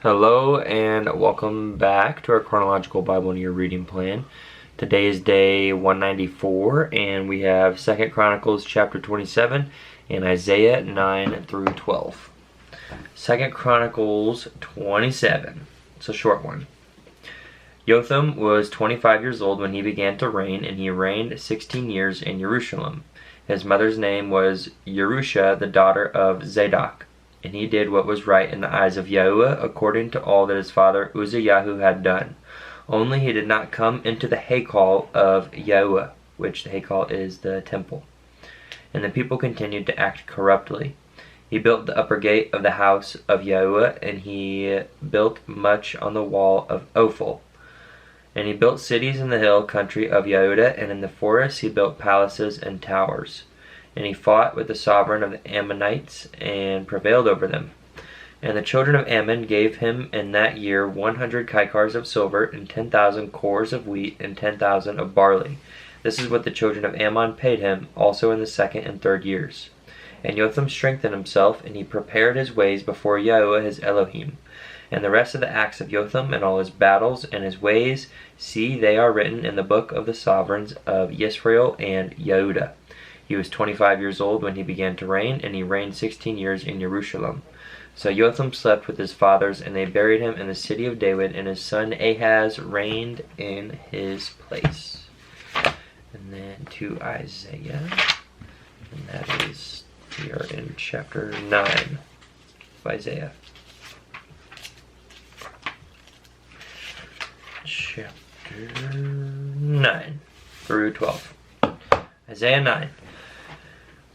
Hello and welcome back to our Chronological Bible in Your Reading Plan. Today is day 194 and we have 2 Chronicles chapter 27 and Isaiah 9 through 12. 2 Chronicles 27. It's a short one. Jotham was 25 years old when he began to reign, and he reigned 16 years in Jerusalem. His mother's name was Jerusha, the daughter of Zadok. And he did what was right in the eyes of Yahuwah, according to all that his father Uzziah had done. Only he did not come into the Hekal of Yahuwah, which the Hekal is the temple. And the people continued to act corruptly. He built the upper gate of the house of Yahuwah, and he built much on the wall of Ophel. And he built cities in the hill country of Yehudah, and in the forests he built palaces and towers. And he fought with the sovereign of the Ammonites, and prevailed over them. And the children of Ammon gave him in that year 100 kikars of silver, and 10,000 cores of wheat, and 10,000 of barley. This is what the children of Ammon paid him, also in the second and third years. And Jotham strengthened himself, and he prepared his ways before Yahuwah his Elohim. And the rest of the acts of Jotham, and all his battles, and his ways, see, they are written in the book of the sovereigns of Yisrael and Yehudah. He was 25 years old when he began to reign, and he reigned 16 years in Jerusalem. So Jotham slept with his fathers, and they buried him in the city of David, and his son Ahaz reigned in his place. And then to Isaiah, and that is, we are in chapter 9 of Isaiah. Chapter 9 through 12. Isaiah 9.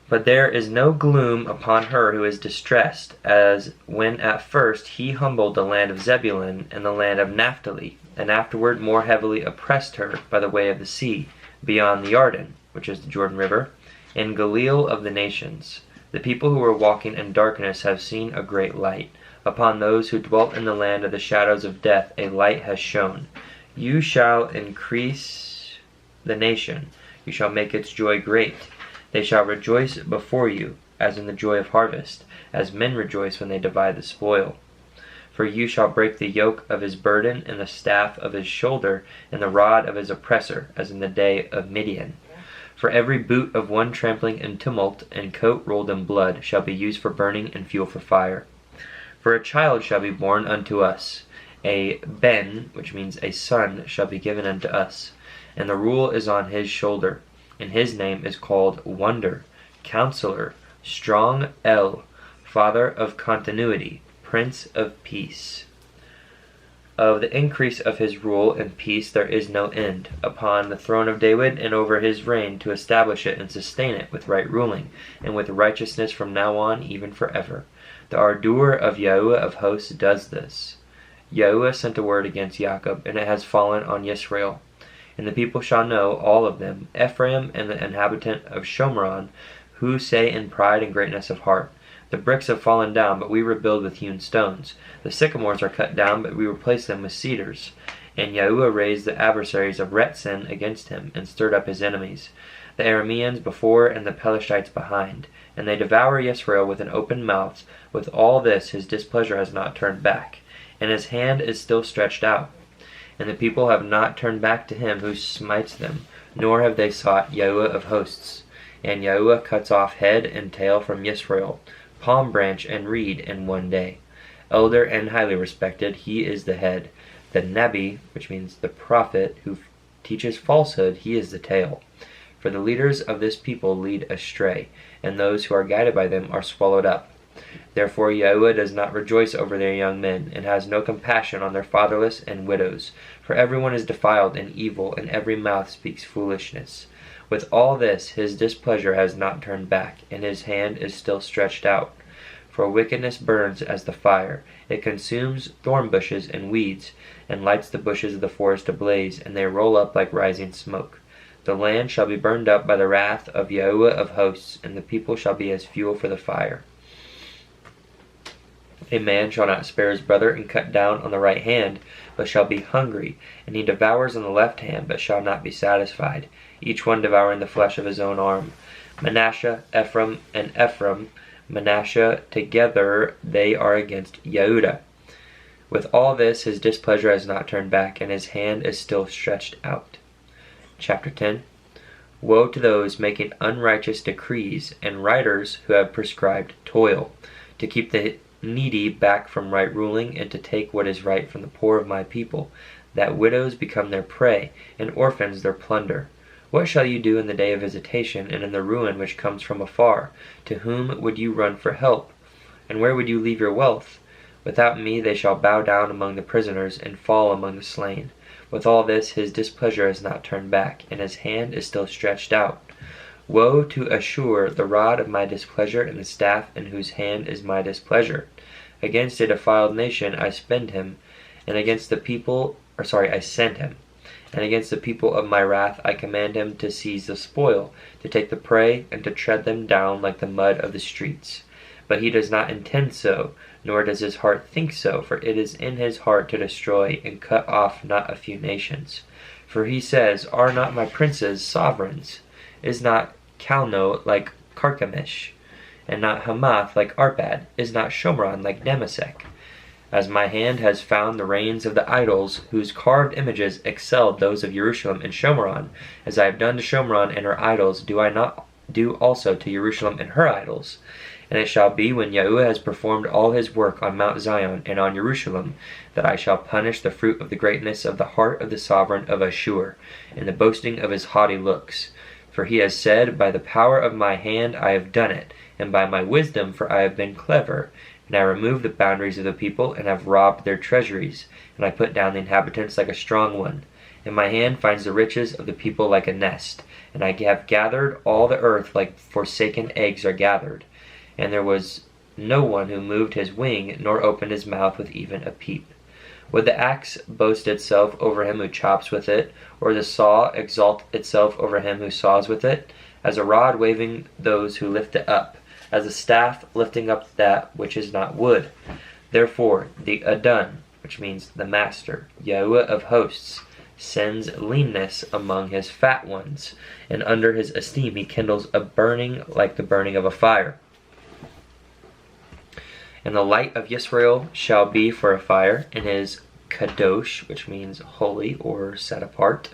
But there is no gloom upon her who is distressed, as when at first he humbled the land of Zebulun and the land of Naphtali, and afterward more heavily oppressed her by the way of the sea, beyond the Jordan, which is the Jordan River, in Galil of the nations. The people who were walking in darkness have seen a great light. Upon those who dwelt in the land of the shadows of death a light has shone. You shall increase the nation. You shall make its joy great. They shall rejoice before you, as in the joy of harvest, as men rejoice when they divide the spoil. For you shall break the yoke of his burden, and the staff of his shoulder, and the rod of his oppressor, as in the day of Midian. For every boot of one trampling in tumult, and coat rolled in blood, shall be used for burning and fuel for fire. For a child shall be born unto us, a ben, which means a son, shall be given unto us, and the rule is on his shoulder. And his name is called Wonder, Counselor, Strong El, Father of Continuity, Prince of Peace. Of the increase of his rule and peace there is no end, upon the throne of David and over his reign, to establish it and sustain it with right ruling, and with righteousness from now on, even forever. The ardor of Yahuwah of hosts does this. Yahuwah sent a word against Jacob, and it has fallen on Yisrael. And the people shall know, all of them, Ephraim and the inhabitant of Shomron, who say in pride and greatness of heart, the bricks have fallen down, but we rebuild with hewn stones. The sycamores are cut down, but we replace them with cedars. And Yahuwah raised the adversaries of Retzin against him, and stirred up his enemies, the Arameans before and the Pelishites behind. And they devour Yisrael with an open mouth. With all this his displeasure has not turned back, and his hand is still stretched out. And the people have not turned back to him who smites them, nor have they sought Yahuwah of hosts. And Yahuwah cuts off head and tail from Yisrael, palm branch and reed in one day. Elder and highly respected, he is the head. The Nabi, which means the prophet, who teaches falsehood, he is the tail. For the leaders of this people lead astray, and those who are guided by them are swallowed up. Therefore Yahuwah does not rejoice over their young men, and has no compassion on their fatherless and widows. For everyone is defiled and evil, and every mouth speaks foolishness. With all this his displeasure has not turned back, and his hand is still stretched out. For wickedness burns as the fire. It consumes thorn bushes and weeds, and lights the bushes of the forest ablaze, and they roll up like rising smoke. The land shall be burned up by the wrath of Yahuwah of hosts, and the people shall be as fuel for the fire. A man shall not spare his brother and cut down on the right hand, but shall be hungry, and he devours on the left hand, but shall not be satisfied, each one devouring the flesh of his own arm. Manasseh, Ephraim, Manasseh together they are against Yehudah, With all this, his displeasure has not turned back, and his hand is still stretched out. Chapter 10. Woe to those making unrighteous decrees, and writers who have prescribed toil, to keep the needy back from right ruling, and to take what is right from the poor of my people, that widows become their prey, and orphans their plunder. What shall you do in the day of visitation, and in the ruin which comes from afar? To whom would you run for help? And where would you leave your wealth? Without me they shall bow down among the prisoners, and fall among the slain. With all this his displeasure has not turned back, and his hand is still stretched out. Woe to Ashur, the rod of my displeasure, and the staff in whose hand is my displeasure. Against a defiled nation I send him, and against the people, I send him. And against the people of my wrath I command him to seize the spoil, to take the prey, and to tread them down like the mud of the streets. But he does not intend so, nor does his heart think so, for it is in his heart to destroy and cut off not a few nations. For he says, Are not my princes sovereigns? Is not Calno like Carchemish? And not Hamath like Arpad? Is not Shomron like Damasek? As my hand has found the reins of the idols, whose carved images excelled those of Jerusalem and Shomron, as I have done to Shomron and her idols, do I not do also to Jerusalem and her idols? And it shall be, when Yahuwah has performed all his work on Mount Zion and on Jerusalem, that I shall punish the fruit of the greatness of the heart of the sovereign of Ashur, and the boasting of his haughty looks. For he has said, By the power of my hand I have done it, and by my wisdom, for I have been clever. And I removed the boundaries of the people, and have robbed their treasuries, and I put down the inhabitants like a strong one. And my hand finds the riches of the people like a nest, and I have gathered all the earth like forsaken eggs are gathered. And there was no one who moved his wing, nor opened his mouth with even a peep. Would the axe boast itself over him who chops with it, or the saw exalt itself over him who saws with it? As a rod waving those who lift it up, as a staff lifting up that which is not wood. Therefore the Adon, which means the Master, Yahuwah of hosts, sends leanness among his fat ones, and under his esteem he kindles a burning like the burning of a fire. And the light of Yisrael shall be for a fire, and his kadosh, which means holy or set apart,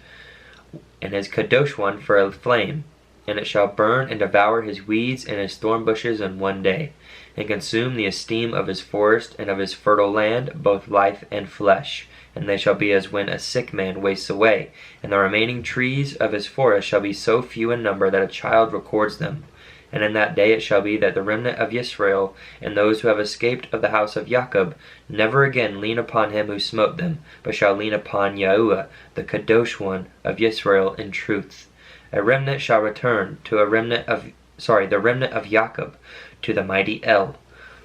and his kadosh one for a flame. And it shall burn and devour his weeds and his thorn bushes in one day, and consume the esteem of his forest and of his fertile land, both life and flesh. And they shall be as when a sick man wastes away, and the remaining trees of his forest shall be so few in number that a child records them. And in that day it shall be that the remnant of Yisrael, and those who have escaped of the house of Jacob, never again lean upon him who smote them, but shall lean upon Yahuwah, the Kadosh one of Yisrael, in truth. A remnant shall return to the remnant of Jacob, to the mighty El.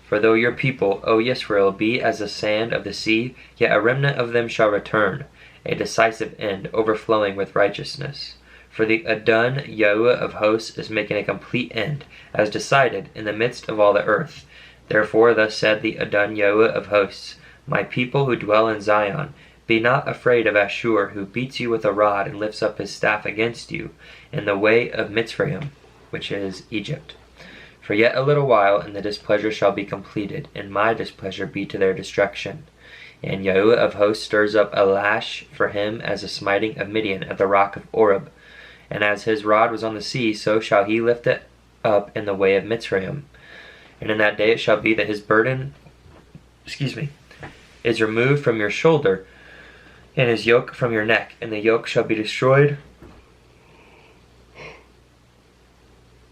For though your people, O Yisrael, be as the sand of the sea, yet a remnant of them shall return, a decisive end, overflowing with righteousness. For the Adon Yahuwah of hosts is making a complete end, as decided, in the midst of all the earth. Therefore thus said the Adon Yahuwah of hosts, My people who dwell in Zion, be not afraid of Ashur, who beats you with a rod and lifts up his staff against you, in the way of Mitzrayim, which is Egypt. For yet a little while, and the displeasure shall be completed, and my displeasure be to their destruction. And Yahuwah of hosts stirs up a lash for him as the smiting of Midian at the rock of Oreb. And as his rod was on the sea, so shall he lift it up in the way of Mitzrayim. And in that day it shall be that his burden, is removed from your shoulder, and his yoke from your neck, and the yoke shall be destroyed.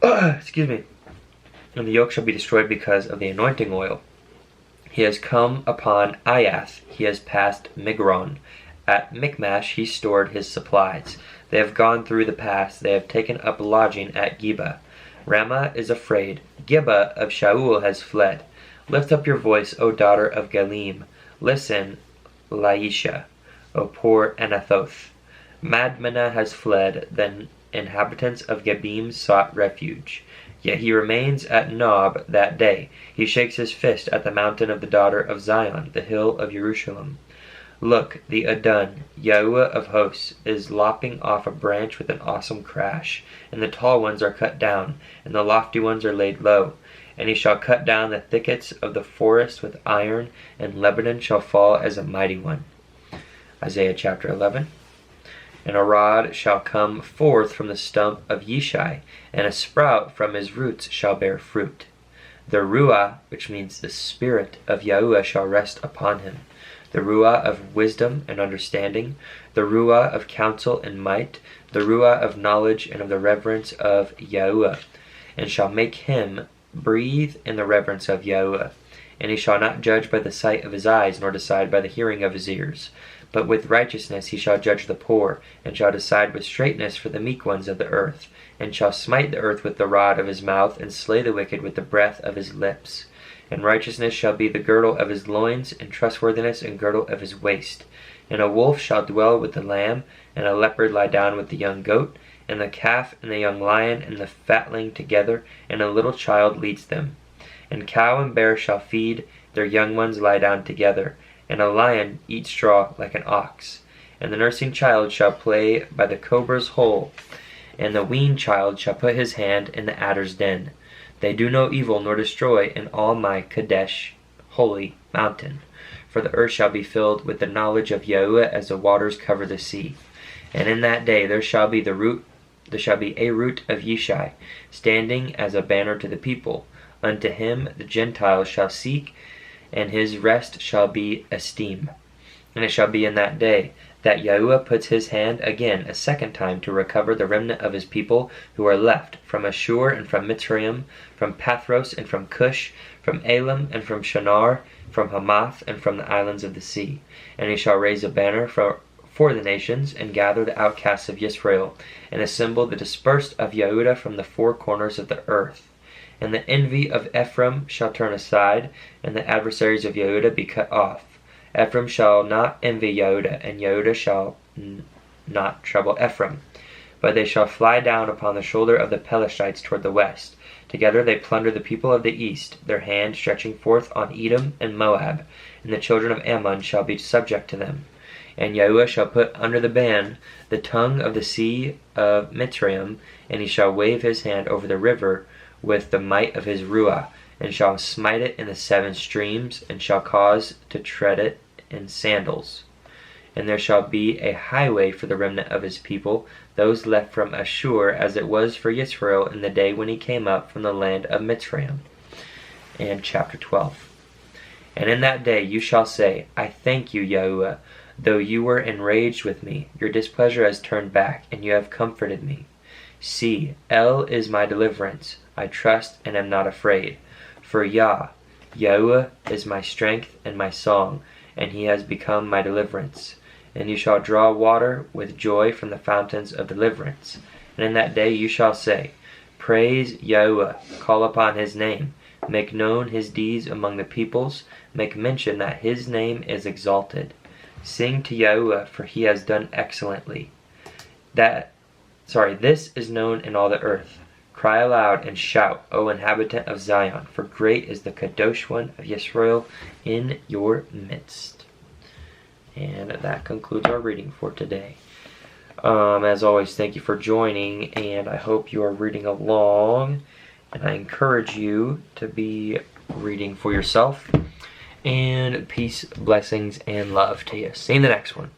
And the yoke shall be destroyed because of the anointing oil. He has come upon Ayath, he has passed Migron. At Michmash he stored his supplies. They have gone through the pass, they have taken up lodging at Geba. Ramah is afraid, Geba of Shaul has fled. Lift up your voice, O daughter of Galim. Listen, Laisha, O poor Anathoth. Madmenah has fled, then inhabitants of Gebim sought refuge. Yet he remains at Nob that day. He shakes his fist at the mountain of the daughter of Zion, the hill of Jerusalem. Look, the Adon, Yahuwah of hosts, is lopping off a branch with an awesome crash, and the tall ones are cut down, and the lofty ones are laid low. And he shall cut down the thickets of the forest with iron, and Lebanon shall fall as a mighty one. Isaiah chapter 11. And a rod shall come forth from the stump of Yishai, and a sprout from his roots shall bear fruit. The Ruah, which means the Spirit of Yahuwah, shall rest upon him. The Ruah of wisdom and understanding, the Ruah of counsel and might, the Ruah of knowledge and of the reverence of Yahuwah, and shall make him breathe in the reverence of Yahuwah. And he shall not judge by the sight of his eyes, nor decide by the hearing of his ears. But with righteousness he shall judge the poor, and shall decide with straightness for the meek ones of the earth, and shall smite the earth with the rod of his mouth, and slay the wicked with the breath of his lips. And righteousness shall be the girdle of his loins, and trustworthiness and girdle of his waist. And a wolf shall dwell with the lamb, and a leopard lie down with the young goat, and the calf and the young lion and the fatling together, and a little child leads them. And cow and bear shall feed, their young ones lie down together, and a lion eat straw like an ox. And the nursing child shall play by the cobra's hole, and the weaned child shall put his hand in the adder's den. They do no evil nor destroy in all my Kadesh, holy mountain. For the earth shall be filled with the knowledge of Yahuwah as the waters cover the sea. And in that day there shall be a root of Yishai, standing as a banner to the people. Unto him the Gentiles shall seek, and his rest shall be esteemed. And it shall be in that day that Yahuwah puts his hand again a second time to recover the remnant of his people who are left from Ashur and from Mitzrayim, from Pathros and from Cush, from Elam and from Shinar, from Hamath and from the islands of the sea. And he shall raise a banner for the nations, and gather the outcasts of Israel, and assemble the dispersed of Yehudah from the four corners of the earth. And the envy of Ephraim shall turn aside, and the adversaries of Yehudah be cut off. Ephraim shall not envy Yehudah, and Yehudah shall not trouble Ephraim. But they shall fly down upon the shoulder of the Pelishites toward the west. Together they plunder the people of the east, their hand stretching forth on Edom and Moab, and the children of Ammon shall be subject to them. And Yahuwah shall put under the ban the tongue of the sea of Mitzrayim, and he shall wave his hand over the river with the might of his Ruah, and shall smite it in the 7 streams, and shall cause to tread it in sandals. And there shall be a highway for the remnant of his people, those left from Ashur, as it was for Yisrael in the day when he came up from the land of Mitzrayim. And chapter 12. And in that day you shall say, I thank you, Yahuwah, though you were enraged with me. Your displeasure has turned back, and you have comforted me. See, El is my deliverance. I trust and am not afraid. For Yahuwah is my strength and my song, and he has become my deliverance. And you shall draw water with joy from the fountains of deliverance. And in that day you shall say, Praise Yahuwah, call upon his name, make known his deeds among the peoples, make mention that his name is exalted. Sing to Yahuwah, for he has done excellently. This is known in all the earth. Cry aloud and shout, O inhabitant of Zion, for great is the Kadosh one of Yisrael in your midst. And that concludes our reading for today. As always, thank you for joining, and I hope you are reading along. And I encourage you to be reading for yourself. And peace, blessings, and love to you. See you in the next one.